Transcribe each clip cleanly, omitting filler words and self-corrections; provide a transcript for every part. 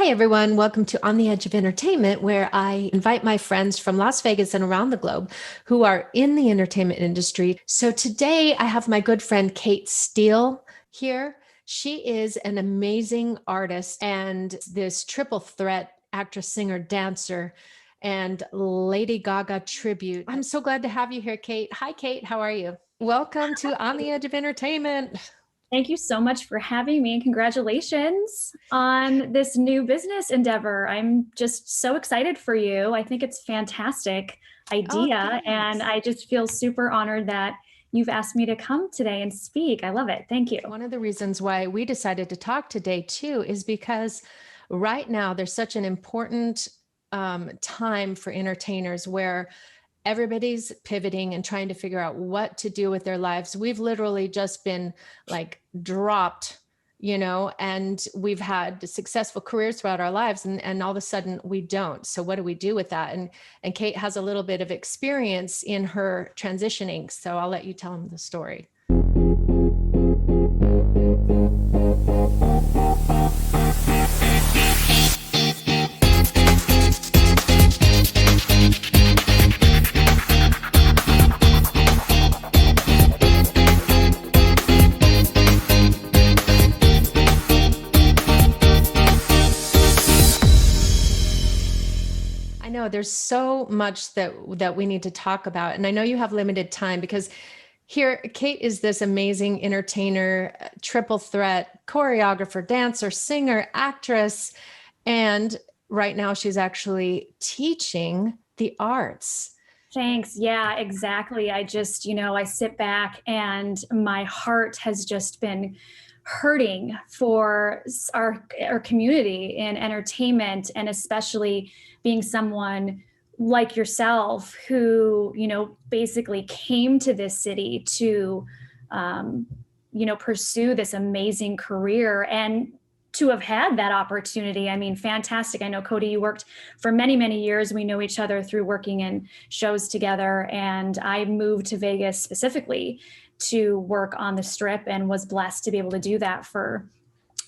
Hi, everyone. Welcome to On the Edge of Entertainment, where I invite my friends from Las Vegas and around the globe who are in the entertainment industry. So today I have my good friend Kate Steele here. She is an amazing artist and this triple threat actress, singer, dancer, and Lady Gaga tribute. I'm so glad to have you here, Kate. Hi, Kate. How are you? Welcome to On the Edge of Entertainment. Thank you so much for having me and congratulations on this new business endeavor. I'm just so excited for you. I think it's a fantastic Oh, idea and thanks. I just feel super honored that you've asked me to come today and speak. I love it. Thank you. One of the reasons why we decided to talk today, too, is because right now there's such an important time for entertainers where everybody's pivoting and trying to figure out what to do with their lives. We've literally just been like dropped, and we've had successful careers throughout our lives, and all of a sudden we don't. So what do we do with that? And Kate has a little bit of experience in her transitioning. So I'll let you tell them the story. I know there's so much that we need to talk about, and I know you have limited time because here Kate is this amazing entertainer, triple threat, choreographer, dancer, singer, actress, and right now she's actually teaching the arts. Thanks. Yeah, exactly. I sit back and my heart has just been hurting for our community in entertainment, and especially being someone like yourself who, basically came to this city to pursue this amazing career and to have had that opportunity. I mean, fantastic. I know, Coty, you worked for many, many years. We know each other through working in shows together. And I moved to Vegas specifically to work on the Strip and was blessed to be able to do that for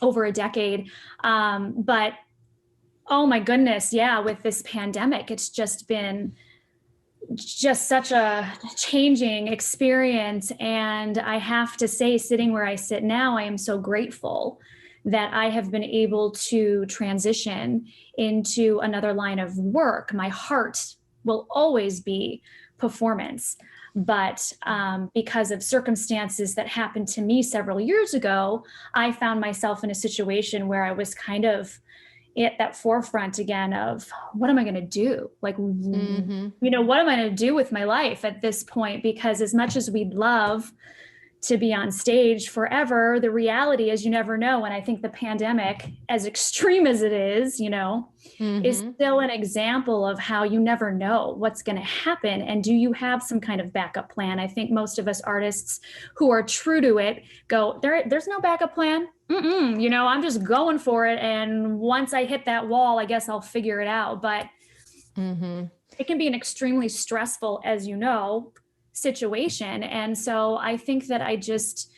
over a decade. But oh my goodness, yeah, with this pandemic, it's just been just such a changing experience. And I have to say, sitting where I sit now, I am so grateful that I have been able to transition into another line of work. My heart will always be performance. But because of circumstances that happened to me several years ago, I found myself in a situation where I was kind of at that forefront again of what am I going to do? Like, what am I going to do with my life at this point? Because as much as we'd love to be on stage forever, the reality is you never know. And I think the pandemic, as extreme as it is, is still an example of how you never know what's going to happen. And do you have some kind of backup plan? I think most of us artists who are true to it go, there's no backup plan. I'm just going for it. And once I hit that wall, I guess I'll figure it out. But it can be an extremely stressful, as you know, situation. And so I think that I just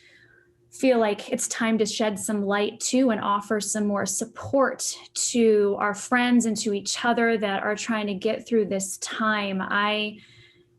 feel like it's time to shed some light too and offer some more support to our friends and to each other that are trying to get through this time. I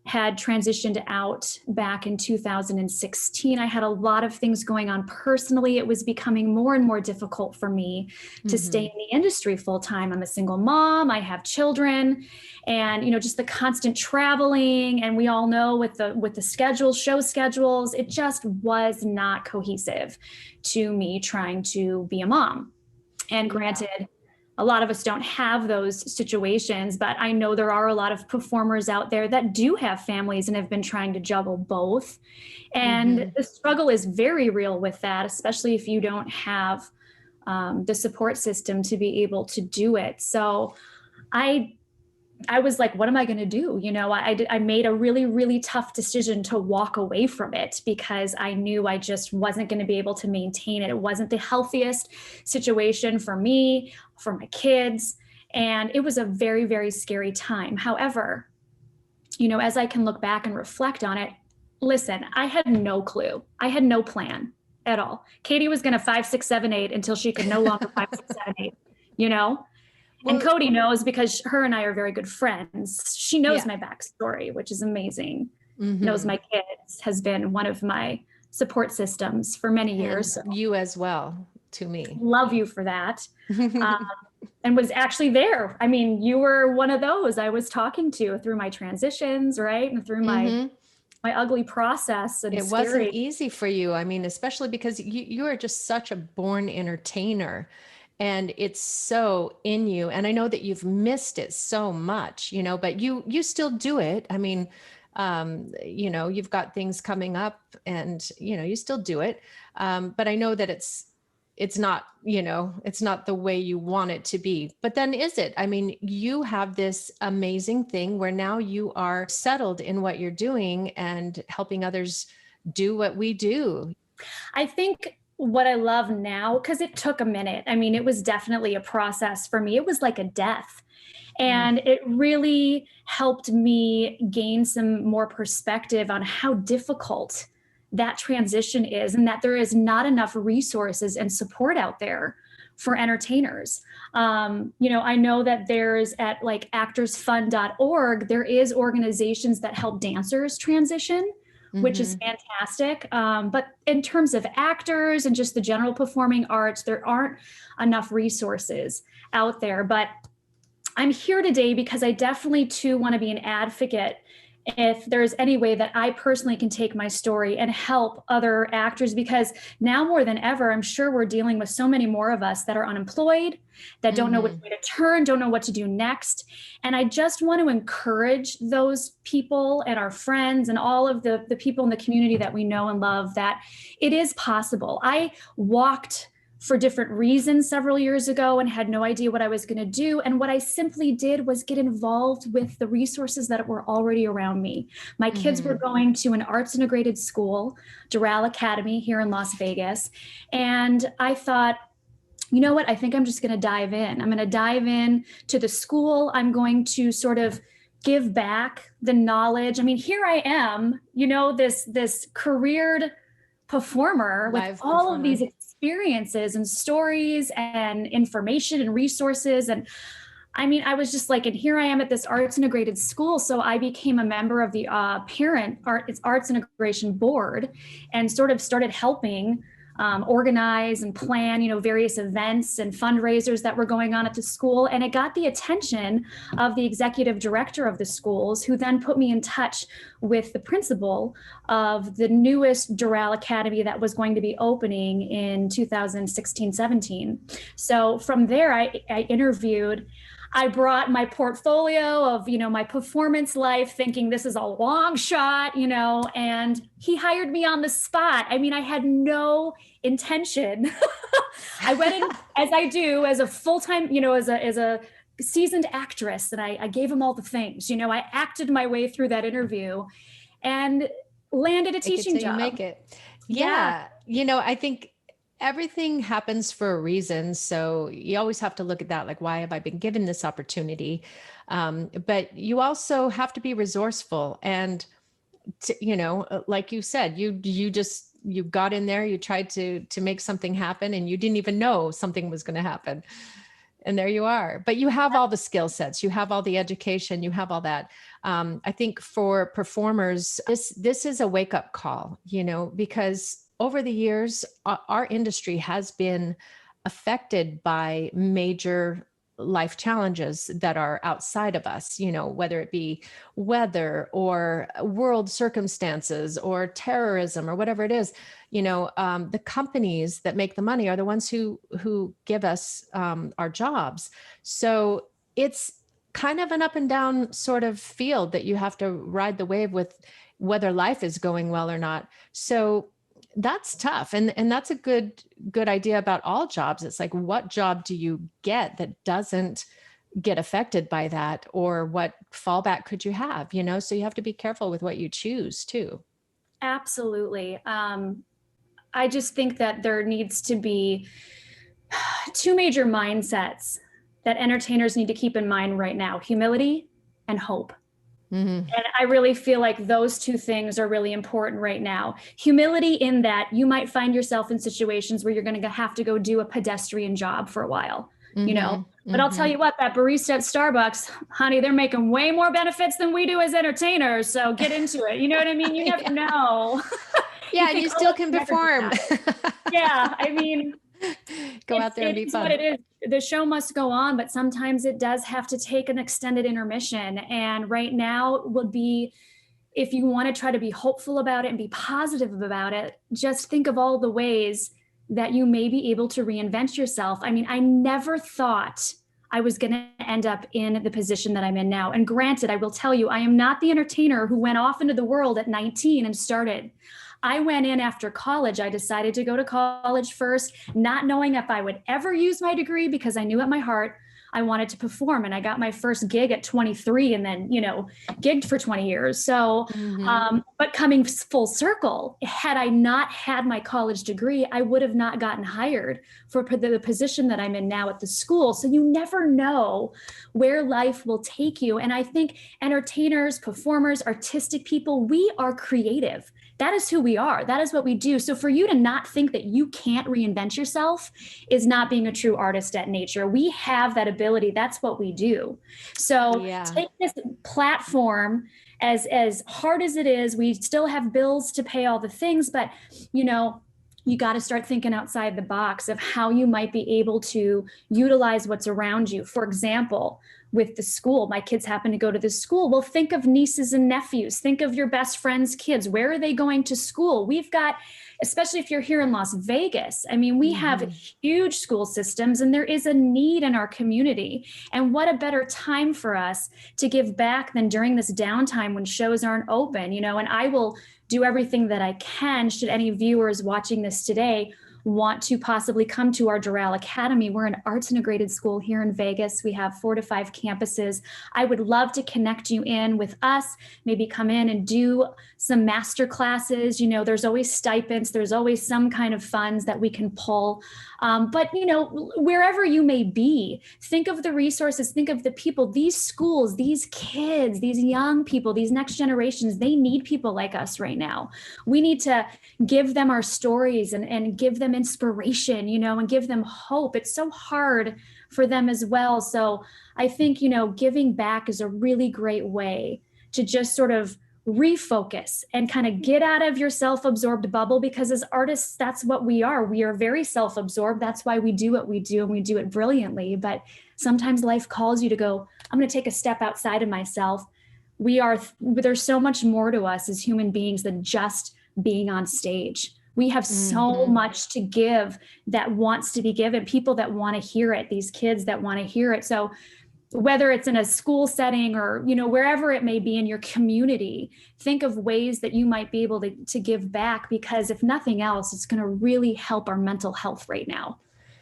had transitioned out back in 2016. I had a lot of things going on personally. It was becoming more and more difficult for me to stay in the industry full time. I'm a single mom. I have children, and just the constant traveling. And we all know with the schedules, show schedules, it just was not cohesive to me trying to be a mom. And granted, a lot of us don't have those situations, but I know there are a lot of performers out there that do have families and have been trying to juggle both. And the struggle is very real with that, especially if you don't have the support system to be able to do it. So I was like, what am I going to do? I made a really, really tough decision to walk away from it because I knew I just wasn't going to be able to maintain it. It wasn't the healthiest situation for me, for my kids. And it was a very, very scary time. However, as I can look back and reflect on it, listen, I had no clue. I had no plan at all. Katie was going to 5, 6, 7, 8 until she could no longer 5, 6, 7, 8. you know? And Well, Coty knows because her and I are very good friends. She knows yeah. my backstory, which is amazing. Knows Hmm. my kids, has been one of my support systems for many And years. So you as well to me. love you for that. Um, Hmm. and was actually there. I mean, you were one of those I was talking to through my transitions, right? And through my ugly process and It wasn't scary. easy for you. I mean, especially because you are just such a born entertainer and it's so in you. And I know that you've missed it so much, but you still do it. I mean, you've got things coming up and, you still do it. But I know that it's not, it's not the way you want it to be. But then is it? I mean, you have this amazing thing where now you are settled in what you're doing and helping others do what we do. I think what I love now, because it took a minute. I mean, it was definitely a process for me. It was like a death. Mm. And it really helped me gain some more perspective on how difficult that transition is, and that there is not enough resources and support out there for entertainers. I know that there's at like actorsfund.org, there is organizations that help dancers transition, which is Hmm. fantastic. But in terms of actors and just the general performing arts, there aren't enough resources out there. But I'm here today because I definitely too want to be an advocate if there's any way that I personally can take my story and help other actors, because now more than ever, I'm sure we're dealing with so many more of us that are unemployed, that don't know which Hmm. way to turn, don't know what to do next. And I just want to encourage those people and our friends and all of the people in the community that we know and love that it is possible. I walked for different reasons several years ago and had no idea what I was going to do. And what I simply did was get involved with the resources that were already around me. My kids were Hmm. going to an arts integrated school, Doral Academy here in Las Vegas. And I thought, you know what? I think I'm just going to dive in. I'm going to dive in to the school. I'm going to sort of give back the knowledge. I mean, here I am, this careered performer with Live all of these performer. experiences and stories and information and resources. And I mean, I was just like, and here I am at this arts integrated school. So I became a member of the arts integration board and sort of started helping organize and plan, various events and fundraisers that were going on at the school. And it got the attention of the executive director of the schools, who then put me in touch with the principal of the newest Doral Academy that was going to be opening in 2016-17. So from there, I interviewed. I brought my portfolio of, my performance life, thinking this is a long shot, and he hired me on the spot. I mean, I had no intention. I went in as I do as a full-time, as a seasoned actress, and I gave him all the things. I acted my way through that interview and landed a Make it teaching till you job. make it. Yeah, Yeah. I think everything happens for a reason. So you always have to look at that, like, why have I been given this opportunity? But you also have to be resourceful. And, like you said, you got in there, you tried to make something happen and you didn't even know something was going to happen. And there you are. But you have all the skill sets, you have all the education, you have all that. I think for performers, this is a wake up call, because over the years, our industry has been affected by major life challenges that are outside of us, whether it be weather or world circumstances or terrorism or whatever it is. The companies that make the money are the ones who give us our jobs. So it's kind of an up and down sort of field that you have to ride the wave with, whether life is going well or not. So that's tough. And that's a good idea about all jobs. It's like, what job do you get that doesn't get affected by that? Or what fallback could you have? So you have to be careful with what you choose too. absolutely. I just think that there needs to be two major mindsets that entertainers need to keep in mind right now: humility and hope. Hmm. And I really feel like those two things are really important right now. Humility, in that you might find yourself in situations where you're going to have to go do a pedestrian job for a while. you know. But I'll tell Mm-hmm. you what, that barista at Starbucks, honey, they're making way more benefits than we do as entertainers. So get into it. You know what I mean? You never Yeah. know. You Yeah, and think, you oh, still let's can never do perform. that. Yeah, I mean, Go out there and it be is what fun. it is. The show must go on, but sometimes it does have to take an extended intermission. And right now would be, if you want to try to be hopeful about it and be positive about it, just think of all the ways that you may be able to reinvent yourself. I mean, I never thought I was going to end up in the position that I'm in now. And granted, I will tell you, I am not the entertainer who went off into the world at 19 and started. I went in after college. I decided to go to college first, not knowing if I would ever use my degree, because I knew at my heart I wanted to perform. And I got my first gig at 23 and then, gigged for 20 years. So, Mm-hmm. but coming full circle, had I not had my college degree, I would have not gotten hired for the position that I'm in now at the school. So you never know where life will take you. And I think entertainers, performers, artistic people, we are creative. That is who we are. That is what we do. So for you to not think that you can't reinvent yourself is not being a true artist at nature. We have that ability. That's what we do. So Yeah. take this platform, as hard as it is. We still have bills to pay, all the things, but you got to start thinking outside the box of how you might be able to utilize what's around you. For example, with the school, my kids happen to go to this school. Well, think of nieces and nephews. Think of your best friend's kids. Where are they going to school? We've got, especially if you're here in Las Vegas, I mean, we have huge school systems and there is a need in our community. And what a better time for us to give back than during this downtime when shows aren't open, and I will do everything that I can. Should any viewers watching this today want to possibly come to our Doral Academy, we're an arts integrated school here in Vegas. We have 4 to 5 campuses. I would love to connect you in with us, maybe come in and do some master classes. There's always stipends. There's always some kind of funds that we can pull. But wherever you may be, think of the resources, think of the people, these schools, these kids, these young people, these next generations, they need people like us right now. We need to give them our stories and give them inspiration, and give them hope. It's so hard for them as well. So I think, giving back is a really great way to just sort of refocus and kind of get out of your self-absorbed bubble, because as artists, that's what we are. We are very self-absorbed. That's why we do what we do, and we do it brilliantly. But sometimes life calls you to go, I'm going to take a step outside of myself. There's so much more to us as human beings than just being on stage. We have so much to give that wants to be given, people that want to hear it, these kids that want to hear it. So whether it's in a school setting or, wherever it may be in your community, think of ways that you might be able to give back, because if nothing else, it's going to really help our mental health right now.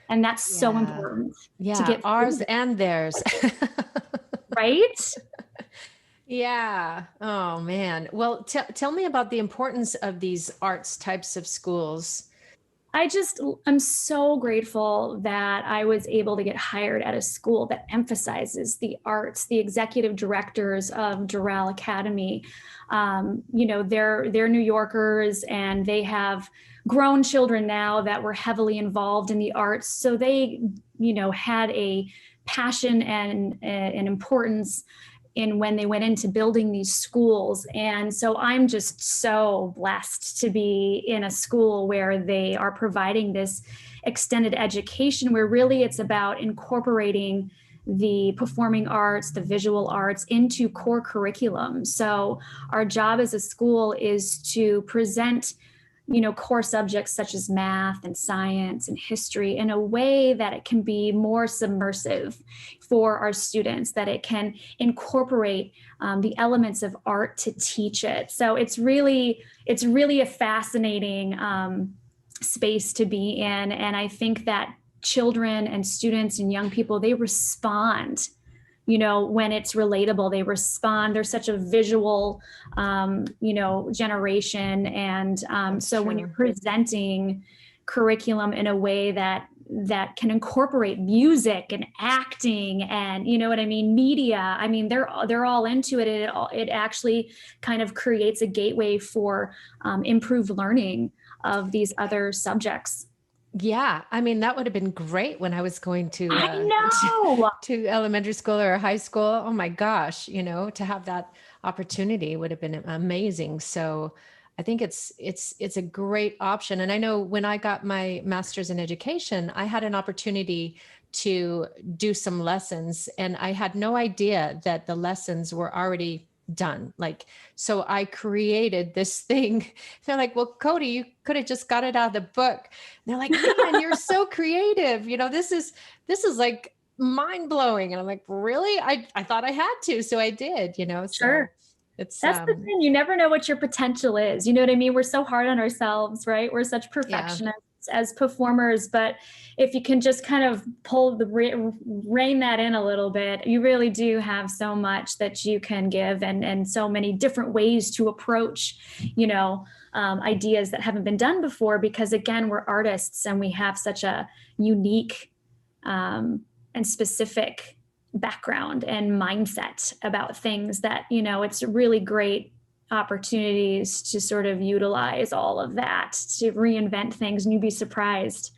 And that's so important to Yeah, get ours through, and theirs. right? Yeah. Oh, man. Well, tell me about the importance of these arts types of schools. I'm so grateful that I was able to get hired at a school that emphasizes the arts. The executive directors of Doral Academy, they're New Yorkers, and they have grown children now that were heavily involved in the arts. So they, had a passion and an importance in when they went into building these schools. And so I'm just so blessed to be in a school where they are providing this extended education, where really it's about incorporating the performing arts, the visual arts into core curriculum. So our job as a school is to present core subjects such as math and science and history in a way that it can be more submersive for our students, that it can incorporate the elements of art to teach it. So it's really a fascinating space to be in. And I think that children and students and young people, they respond when it's relatable. They respond. There's such a visual, generation. And so when you're presenting curriculum in a way that can incorporate music and acting and, media, they're all into it. It actually kind of creates a gateway for improved learning of these other subjects. Yeah, I mean, that would have been great when I was going to I know. to elementary school or high school. Oh my gosh, to have that opportunity would have been amazing. So I think it's a great option. And I know when I got my master's in education, I had an opportunity to do some lessons, and I had no idea that the lessons were already done. Like, so I created this thing. They're like, well, Coty, you could have just got it out of the book. They're like, man, you're so creative. This is like mind blowing. And I'm like, really? I thought I had to. So I did, so Sure. it's, That's the thing. You never know what your potential is. You know what I mean? We're so hard on ourselves, right? We're such yeah, perfectionists as performers, but if you can just kind of pull the rein that in a little bit, you really do have so much that you can give, and so many different ways to approach, ideas that haven't been done before. Because again, we're artists and we have such a unique and specific background and mindset about things that, it's really great opportunities to sort of utilize all of that to reinvent things. And you'd be surprised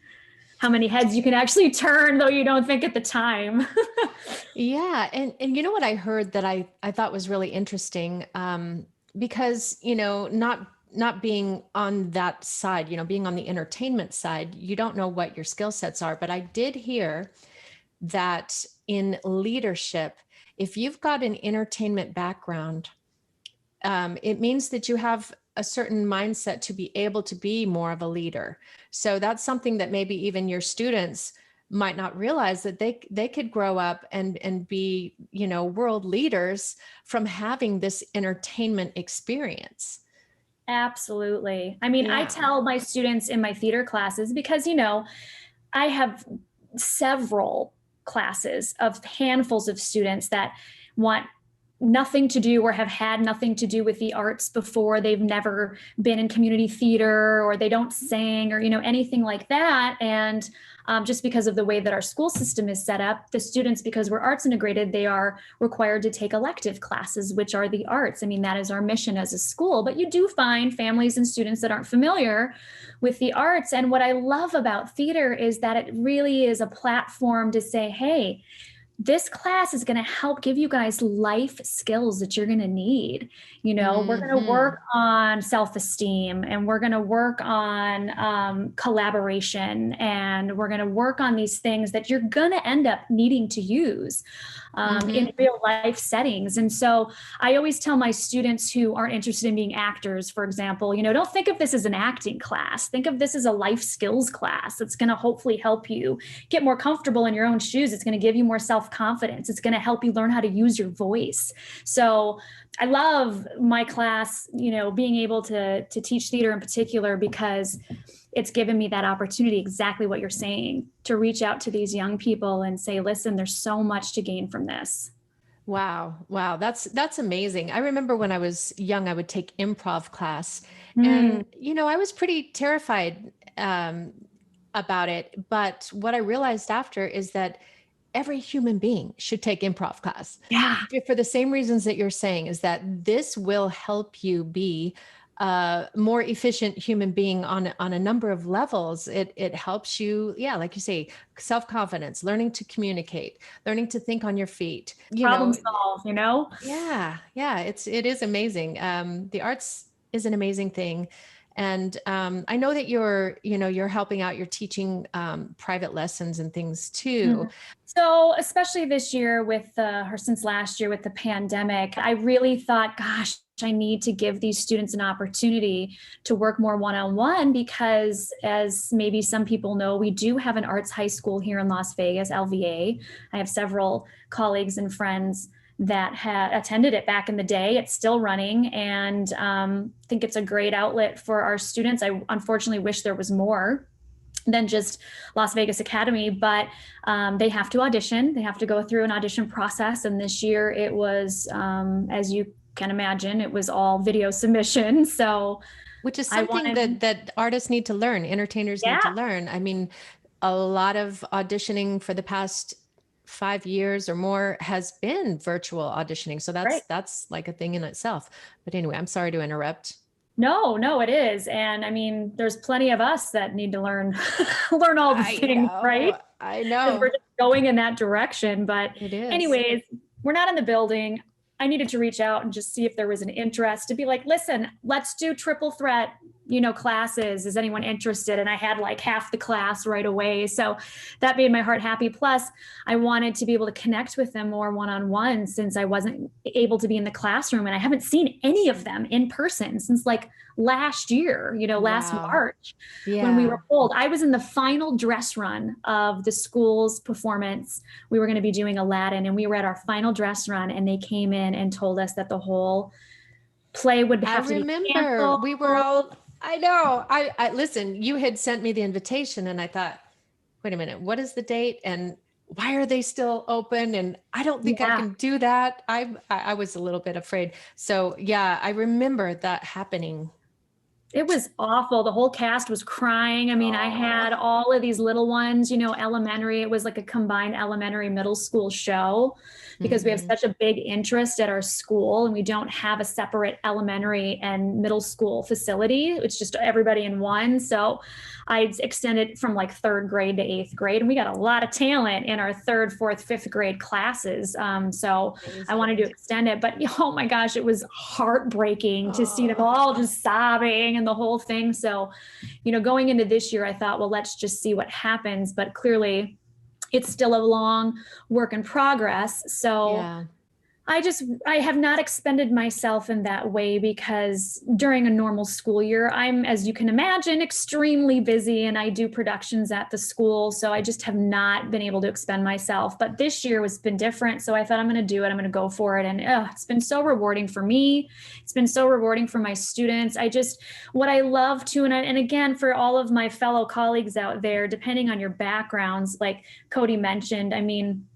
how many heads you can actually turn, though you don't think at the time. yeah. And you know what I heard that I thought was really interesting, because, not being on that side, being on the entertainment side, you don't know what your skill sets are. But I did hear that in leadership, if you've got an entertainment background, it means that you have a certain mindset to be able to be more of a leader. So that's something that maybe even your students might not realize, that they could grow up and be, world leaders from having this entertainment experience. Absolutely. I mean, I Yeah. tell my students in my theater classes, because, I have several classes of handfuls of students that want nothing to do or have had nothing to do with the arts before. They've never been in community theater, or they don't sing, or anything like that. And just because of the way that our school system is set up, the students, because we're arts integrated, they are required to take elective classes, which are the arts. I mean, that is our mission as a school. But you do find families and students that aren't familiar with the arts. And what I love about theater is that it really is a platform to say, hey, this class is going to help give you guys life skills that you're going to need. We're going to Hmm. work on self-esteem, and we're going to work on collaboration, and we're going to work on these things that you're going to end up needing to use in Hmm. real life settings. And so I always tell my students who aren't interested in being actors, for example, don't think of this as an acting class. Think of this as a life skills class that's going to hopefully help you get more comfortable in your own shoes. It's going to give you more self-confidence. It's going to help you learn how to use your voice. So I love my class, being able to teach theater in particular, because it's given me that opportunity, exactly what you're saying, to reach out to these young people and say, listen, there's so much to gain from this. Wow. Wow. That's amazing. I remember when I was young, I would take improv class, Mm, and, I was pretty terrified, about it. But what I realized after is that every human being should take improv class, yeah. for the same reasons that you're saying, is that this will help you be a more efficient human being on a number of levels. It helps you, yeah, like you say, self-confidence, learning to communicate, learning to think on your feet, Problem solve. yeah, yeah, it is amazing. The arts is an amazing thing. And I know that you're helping out, you're teaching private lessons and things too. Mhm. So, especially this year with or since last year with the pandemic, I really thought, gosh, I need to give these students an opportunity to work more one on one, because, as maybe some people know, we do have an arts high school here in Las Vegas, LVA. I have several colleagues and friends that had attended it back in the day. It's still running, and think it's a great outlet for our students. I unfortunately wish there was more than just Las Vegas Academy, but they have to audition. They have to go through an audition process. And this year it was, as you can imagine, it was all video submission. So Which is I something wanted, that artists need to learn, entertainers need yeah, to learn. I mean, a lot of auditioning for the past 5 years or more has been virtual auditioning. So right. that's like a thing in itself. But anyway, I'm sorry to interrupt. No, it is. And I mean, there's plenty of us that need to learn learn all the I things, right? know. I Because we're know. just going in that direction. But It is. anyways, we're not in the building. I needed to reach out and just see if there was an interest to be like, listen, let's do triple threat, classes. Is anyone interested? And I had like half the class right away. So that made my heart happy. Plus, I wanted to be able to connect with them more one-on-one since I wasn't able to be in the classroom. And I haven't seen any of them in person since like last year, last Wow. March when we Yeah. were pulled. I was in the final dress run of the school's performance. We were going to be doing Aladdin, and we were at our final dress run, and they came in and told us that the whole play would I have to be remember canceled. we were all, I know. I listen, you had sent me the invitation and I thought, wait a minute, what is the date? And why are they still open? And I don't think I Yeah. can do that. I was a little bit afraid. So yeah, I remember that happening. It was awful. The whole cast was crying. I mean, I Oh. had all of these little ones, elementary. It was like a combined elementary middle school show because we have Hmm. such a big interest at our school and we don't have a separate elementary and middle school facility. It's just everybody in one. So I extended from like third grade to eighth grade, and we got a lot of talent in our third, fourth, fifth grade classes. So I wanted to extend it, but oh my gosh, it was heartbreaking to see them Oh. all just sobbing and the whole thing. So, going into this year, I thought, well, let's just see what happens. But clearly, it's still a long work in progress. So Yeah. I have not expended myself in that way because during a normal school year, I'm, as you can imagine, extremely busy and I do productions at the school. So I just have not been able to expend myself. But this year has been different. So I thought I'm going to do it. I'm going to go for it. And it's been so rewarding for me. It's been so rewarding for my students. What I love too, and again, for all of my fellow colleagues out there, depending on your backgrounds, like Coty mentioned, I mean,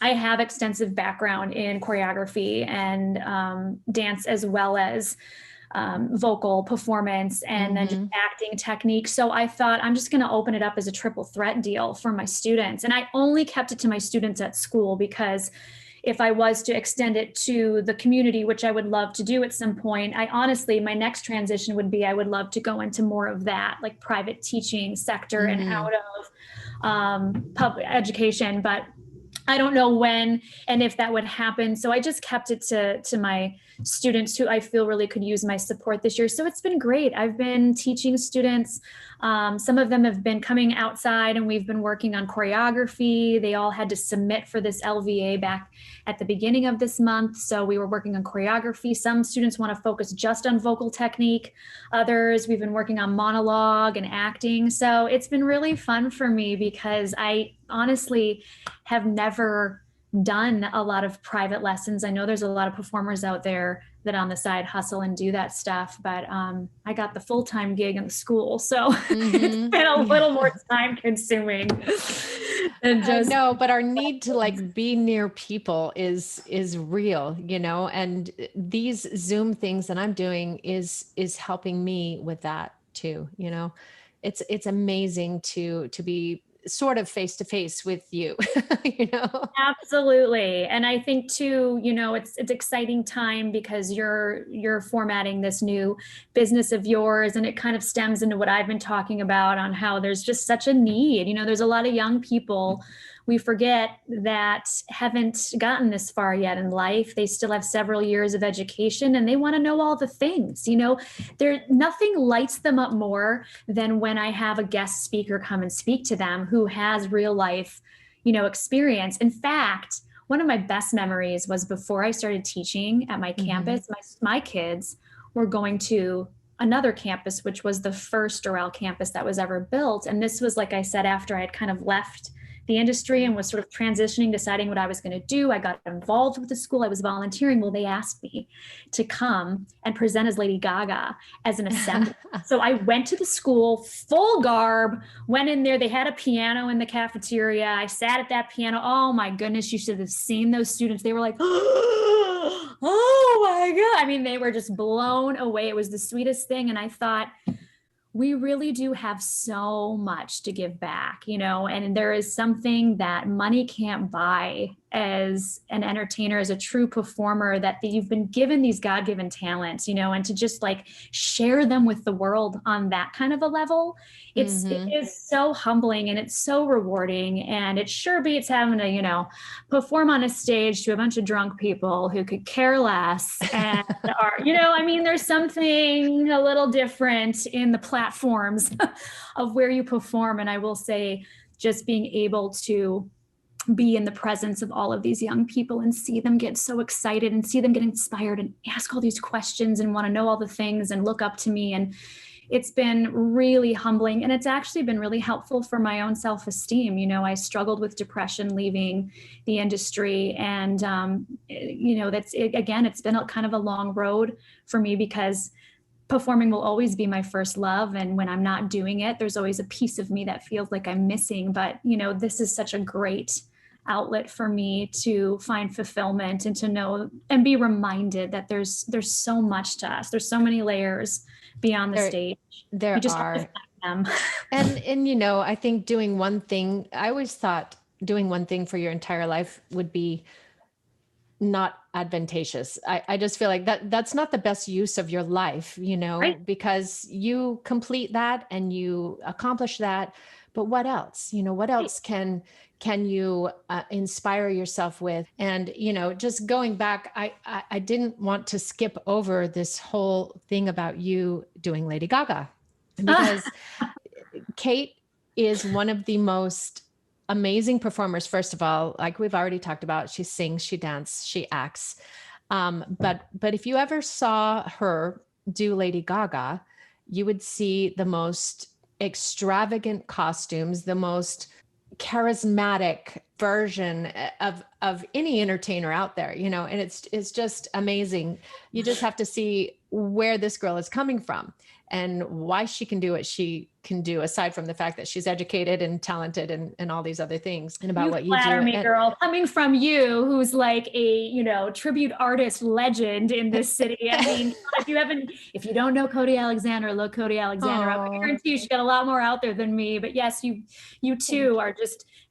I have extensive background in choreography and dance as well as vocal performance and then just Hmm. acting technique. So I thought I'm just going to open it up as a triple threat deal for my students. And I only kept it to my students at school because if I was to extend it to the community, which I would love to do at some point, I honestly, my next transition would be I would love to go into more of that, like private teaching sector and Hmm. out of public education. But I don't know when and if that would happen. So I just kept it to my students who I feel really could use my support this year. So it's been great. I've been teaching students. Some of them have been coming outside and we've been working on choreography. They all had to submit for this LVA back at the beginning of this month. So we were working on choreography. Some students want to focus just on vocal technique. Others, we've been working on monologue and acting. So it's been really fun for me because I honestly have never done a lot of private lessons. I know there's a lot of performers out there that on the side hustle and do that stuff, but I got the full-time gig in the school. So it's Hmm. been a Yeah. little more time consuming than I just. know, but our need to like be near people is real, and these Zoom things that I'm doing is helping me with that too. It's amazing to be sort of face to face with you, you know. Absolutely. And I think too, it's exciting time because you're formatting this new business of yours and it kind of stems into what I've been talking about on how there's just such a need. There's a lot of young people we forget that haven't gotten this far yet in life. They still have several years of education and they want to know all the things. There nothing lights them up more than when I have a guest speaker come and speak to them who has real life experience. In fact, one of my best memories was before I started teaching at my Hmm. campus, my kids were going to another campus, which was the first Doral campus that was ever built. And this was, like I said, after I had kind of left the industry and was sort of transitioning, deciding what I was going to do. I got involved with the school. I was volunteering. Well, they asked me to come and present as Lady Gaga as an assembly. So I went to the school, full garb, went in there. They had a piano in the cafeteria. I sat at that piano. Oh my goodness, you should have seen those students. They were like, oh my God. I mean, they were just blown away. It was the sweetest thing. And I thought, we really do have so much to give back, and there is something that money can't buy. as an entertainer, as a true performer, that you've been given these God-given talents, and to just like share them with the world on that kind of a level, it is so humbling and it's so rewarding. And it sure beats having to, perform on a stage to a bunch of drunk people who could care less and are, there's something a little different in the platforms of where you perform. And I will say, just being able to be in the presence of all of these young people and see them get so excited and see them get inspired and ask all these questions and want to know all the things and look up to me. And it's been really humbling, and it's actually been really helpful for my own self-esteem. I struggled with depression leaving the industry, and it's been kind of a long road for me, because performing will always be my first love. And when I'm not doing it, there's always a piece of me that feels like I'm missing. But, this is such a great outlet for me to find fulfillment and to know and be reminded that there's so much to us. There's so many layers beyond the stage. There we just are. have to find them. And I think doing one thing, I always thought doing one thing for your entire life would be not advantageous. I just feel like that's not the best use of your life, Right. because you complete that and you accomplish that. But what else? What else can you inspire yourself with? And, just going back, I didn't want to skip over this whole thing about you doing Lady Gaga, because Kate is one of the most amazing performers. First of all, like we've already talked about, she sings, she dances, she acts. But if you ever saw her do Lady Gaga, you would see the most extravagant costumes, the most charismatic version of any entertainer out there, and it's just amazing. You just have to see where this girl is coming from and why she can do what she can do, aside from the fact that she's educated and talented and all these other things, and about what you do. Flatter me, girl. Coming from you, who's like a, tribute artist legend in this city. I mean, if you don't know Coty Alexander, look Coty Alexander up. I guarantee you she's got a lot more out there than me. But yes, you too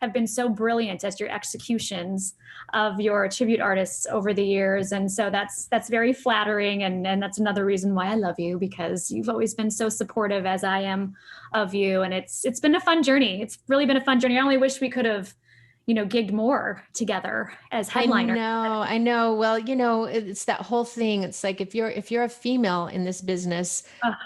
have been so brilliant as your executions of your tribute artists over the years. And so that's very flattering. And that's another reason why I love you, because you've always been so supportive, as I am, of you. And it's been a fun journey. It's really been a fun journey. I only wish we could have, gigged more together as headliners. I know. Well, it's that whole thing. It's like, if you're a female in this business,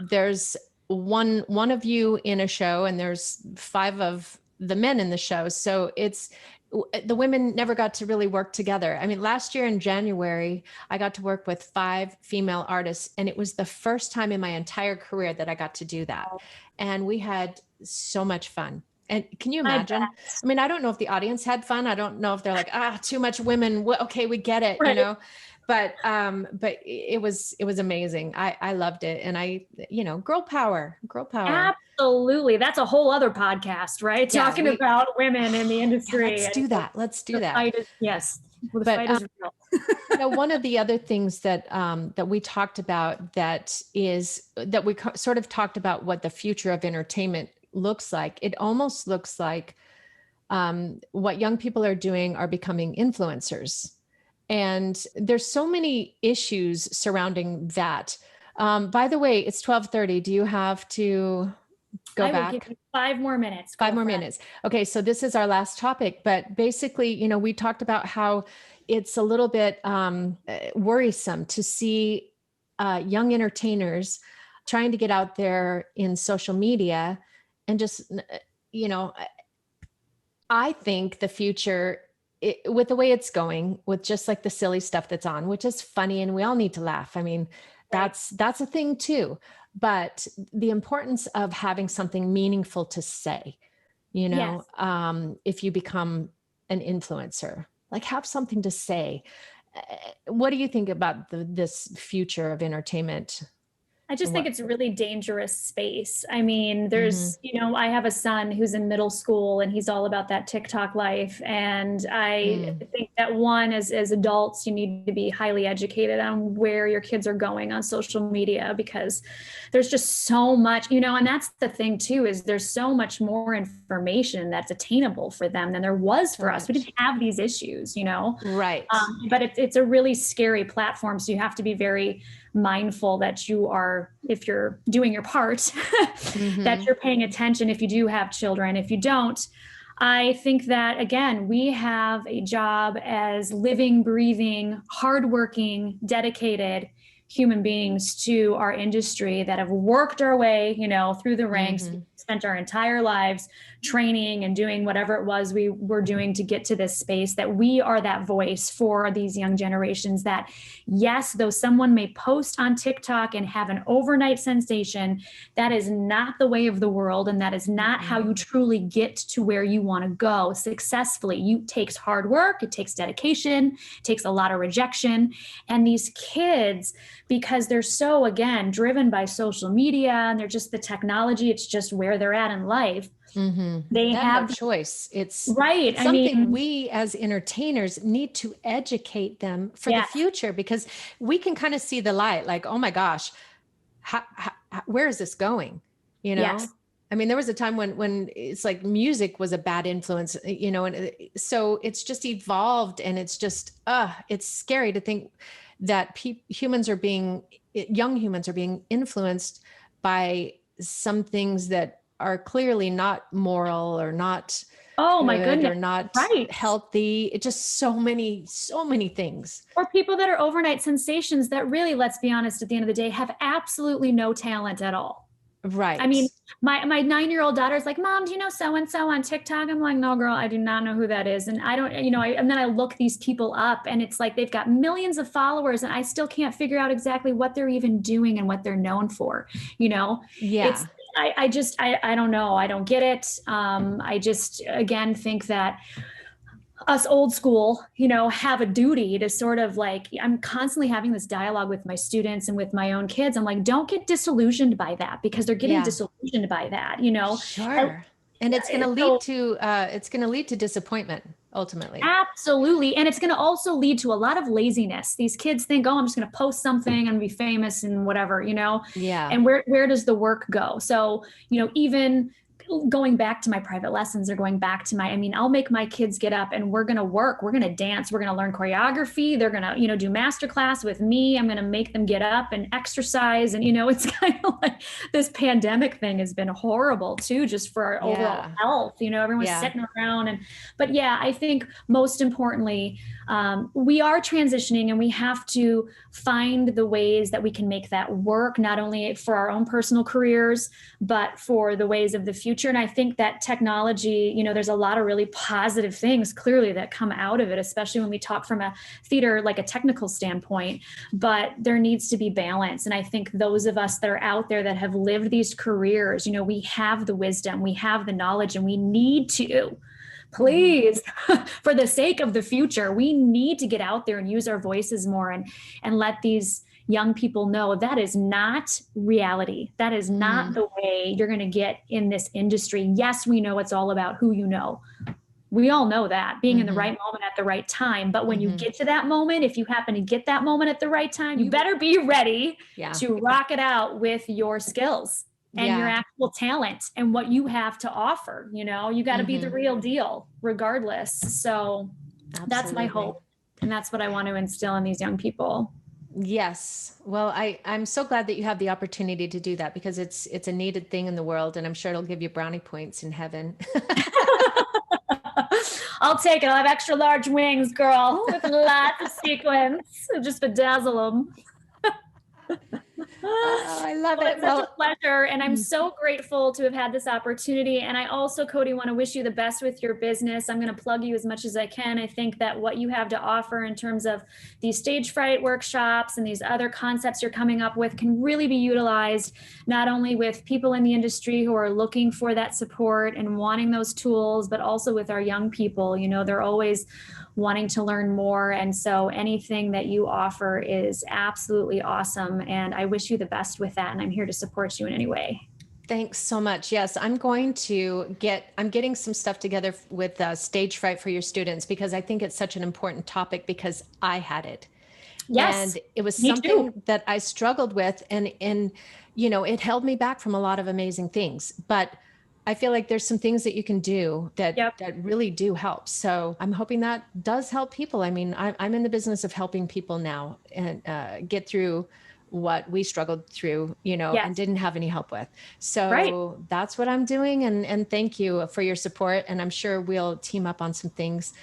there's one of you in a show and there's 5 of the men in the show. So the women never got to really work together. I mean, last year in January, I got to work with 5 female artists, and it was the first time in my entire career that I got to do that. And we had so much fun. And can you imagine? I mean, I don't know if the audience had fun. I don't know if they're like, too much women. Okay, we get it, right. But it was amazing. I loved it. And girl power. Absolutely. That's a whole other podcast, right? Yeah, Talking about women in the industry. Let's do that. Yes. The fight is real. One of the other things that we talked about that we sort of talked about what the future of entertainment looks like. It almost looks like what young people are doing are becoming influencers. And there's so many issues surrounding that. By the way, it's 12:30. Do you have to go back? I will give you 5 more minutes. 5 more minutes. Okay. So this is our last topic, but basically, we talked about how it's a little bit worrisome to see young entertainers trying to get out there in social media and just, I think the future, with the way it's going, with just like the silly stuff that's on, which is funny and we all need to laugh. I mean, that's a thing too. But the importance of having something meaningful to say, Yes. If you become an influencer, like have something to say. What do you think about this future of entertainment? I just think What? it's a really dangerous space. I mean, Mm-hmm. I have a son who's in middle school and he's all about that TikTok life. And I Mm. think that one, as adults, you need to be highly educated on where your kids are going on social media, because there's just so much, and that's the thing too, is there's so much more information that's attainable for them than there was So for us. We much. didn't have these issues. Right. But it's a really scary platform. So you have to be very mindful that you are, if you're doing your part, that Mm-hmm. you're paying attention if you do have children. If you don't, I think that, again, we have a job as living, breathing, hardworking, dedicated human beings to our industry that have worked our way, through the ranks, Mm-hmm. spent our entire lives training and doing whatever it was we were doing to get to this space, that we are that voice for these young generations. That, yes, though someone may post on TikTok and have an overnight sensation, that is not the way of the world. And that is not how Mm-mm. you truly get to where you want to go successfully. It takes hard work. It takes dedication. It takes a lot of rejection. And these kids, because they're so, again, driven by social media and they're just the technology, it's just where they're at in life. Mm-hmm. They They have no have, choice. It's right. I something mean, we as entertainers need to educate them for the yes, future, because we can kind of see the light, like, oh my gosh, where is this going? You know? yes. I mean, there was a time when it's like music was a bad influence, and so it's just evolved, and it's just, it's scary to think that young humans are being influenced by some things that are clearly not moral or not Oh my good goodness. or not Right. healthy. It just so many things. Or people that are overnight sensations that really, let's be honest, at the end of the day, have absolutely no talent at all. I Right. mean, my 9-year-old daughter's like, Mom, do you know so and so on TikTok? I'm like, no, girl, I do not know who that is. And I don't, and then I look these people up, and it's like they've got millions of followers, and I still can't figure out exactly what they're even doing and what they're known for. You know, it's, Yeah. I don't know. I don't get it. I just, again, think that us old school, have a duty to sort of, like, I'm constantly having this dialogue with my students and with my own kids. I'm like, don't get disillusioned by that, because they're getting Yeah. disillusioned by that. And Sure. And it's going to lead so to disappointment ultimately. absolutely. And it's going to also lead to a lot of laziness. These kids think, oh, I'm just going to post something and be famous and whatever. Yeah. And where does the work go? So, even going back to my private lessons, or going back to I'll make my kids get up and we're going to work, we're going to dance, we're going to learn choreography. They're going to, do master class with me. I'm going to make them get up and exercise. And, it's kind of like this pandemic thing has been horrible too, just for our overall Yeah. health. Everyone's Yeah. sitting around but yeah, I think most importantly, we are transitioning, and we have to find the ways that we can make that work, not only for our own personal careers, but for the ways of the future. And I think that technology, there's a lot of really positive things clearly that come out of it, especially when we talk from a theater, like a technical standpoint. But there needs to be balance. And I think those of us that are out there that have lived these careers, we have the wisdom, we have the knowledge, and we need to, please, for the sake of the future, we need to get out there and use our voices more, and let these young people know that is not reality. That is not the way you're going to get in this industry. Yes, we know it's all about who you know. We all know that, being in the right moment at the right time. But when you get to that moment, if you happen to get that moment at the right time, you better be ready to rock it out with your skills and your actual talent and what you have to offer. You got to be the real deal regardless. So that's my hope. And that's what I want to instill in these young people. Yes. Well, I'm so glad that you have the opportunity to do that, because it's a needed thing in the world, and I'm sure it'll give you brownie points in heaven. I'll take it. I'll have extra large wings, girl, with lots of sequins, just bedazzle them. Oh, I love it. It's such a pleasure. And I'm so grateful to have had this opportunity. And I also, Coty, want to wish you the best with your business. I'm going to plug you as much as I can. I think that what you have to offer in terms of these stage fright workshops and these other concepts you're coming up with can really be utilized, not only with people in the industry who are looking for that support and wanting those tools, but also with our young people. They're always wanting to learn more. And so anything that you offer is absolutely awesome. And I wish you the best with that. And I'm here to support you in any way. Thanks so much. Yes, I'm getting some stuff together with stage fright for your students, because I think it's such an important topic, because I had it. Yes, And it was me something too. that I struggled with, and it held me back from a lot of amazing things. But I feel like there's some things that you can do that Yep. really do help. So I'm hoping that does help people. I mean, I'm in the business of helping people now, and get through what we struggled through, and Yes. didn't have any help with. Right. So that's what I'm doing. And thank you for your support. And I'm sure we'll team up on some things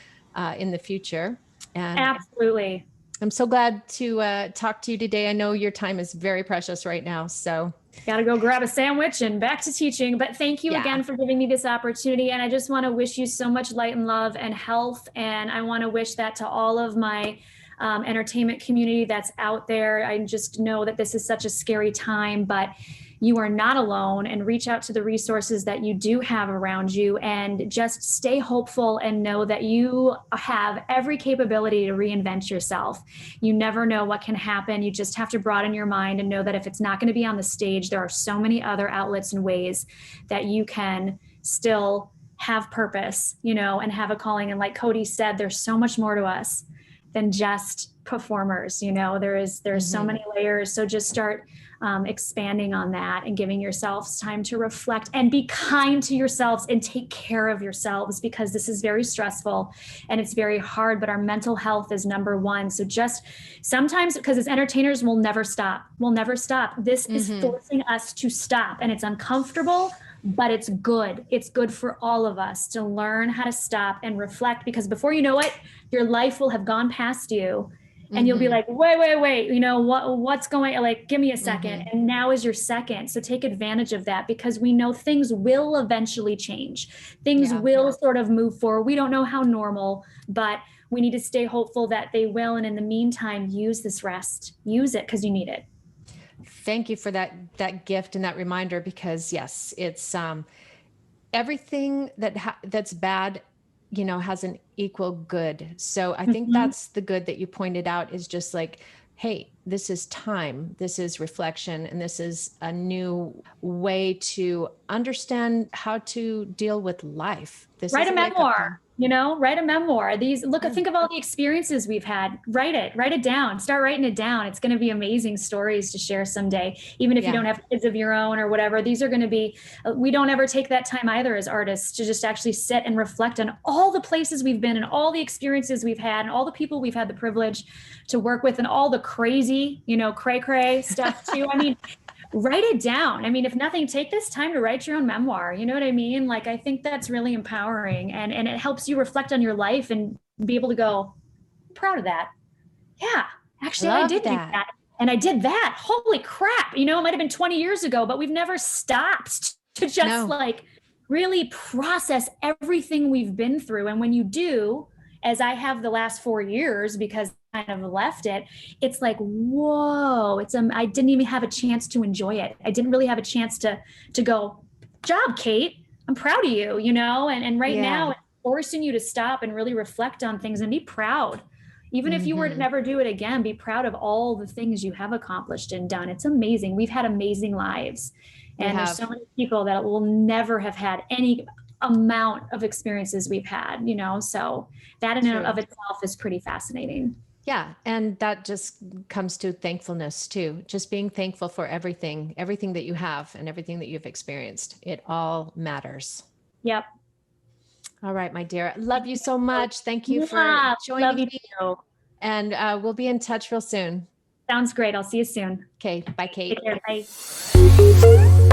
in the future. And Absolutely. I'm so glad to talk to you today. I know your time is very precious right now. So Got to go grab a sandwich and back to teaching. But thank you yeah, again for giving me this opportunity. And I just want to wish you so much light and love and health. And I want to wish that to all of my entertainment community that's out there. I just know that this is such a scary time, but you are not alone, and reach out to the resources that you do have around you, and just stay hopeful and know that you have every capability to reinvent yourself. You never know what can happen. You just have to broaden your mind and know that if it's not going to be on the stage, there are so many other outlets and ways that you can still have purpose, and have a calling. And like Coty said, there's so much more to us than just performers. There's so many layers. So just start expanding on that and giving yourselves time to reflect and be kind to yourselves and take care of yourselves, because this is very stressful and it's very hard, but our mental health is number one. So just sometimes, because as entertainers, we'll never stop. This is forcing us to stop, and it's uncomfortable, but it's good. It's good for all of us to learn how to stop and reflect, because before you know it, your life will have gone past you. And you'll be like, wait, what's going, like, give me a second. And now is your second. So take advantage of that, because we know things will eventually change. Things will sort of move forward. We don't know how normal, but we need to stay hopeful that they will. And in the meantime, use this rest, use it, because you need it. Thank you for that gift and that reminder, because yes, it's everything that's bad, has an equal good. So I think that's the good that you pointed out, is just like, hey, this is time, this is reflection, and this is a new way to understand how to deal with life. This Write is a memoir. Write a memoir. Think of all the experiences we've had. Write it down. Start writing it down. It's going to be amazing stories to share someday, even if you don't have kids of your own or whatever. These are going to be, we don't ever take that time either as artists to just actually sit and reflect on all the places we've been and all the experiences we've had and all the people we've had the privilege to work with and all the crazy, cray stuff too. I mean, write it down. I mean, if nothing, take this time to write your own memoir. You know what I mean? Like, I think that's really empowering, and it helps you reflect on your life and be able to go, I'm proud of that. Yeah, actually, I did do that. And I did that. Holy crap. It might've been 20 years ago, but we've never stopped to just like really process everything we've been through. And when you do, as I have the last 4 years, because kind of left it, it's like, whoa, I didn't even have a chance to enjoy it. I didn't really have a chance to go, job, Kate, I'm proud of you, and right now it's forcing you to stop and really reflect on things and be proud. Even if you were to never do it again, be proud of all the things you have accomplished and done. It's amazing. We've had amazing lives, and there's so many people that will never have had any amount of experiences we've had, so that in and of itself is pretty fascinating. Yeah. And that just comes to thankfulness too. Just being thankful for everything that you have and everything that you've experienced. It all matters. Yep. All right, my dear. Love you so much. Thank you for joining me. And we'll be in touch real soon. Sounds great. I'll see you soon. Okay. Bye, Kate. Take care. Bye.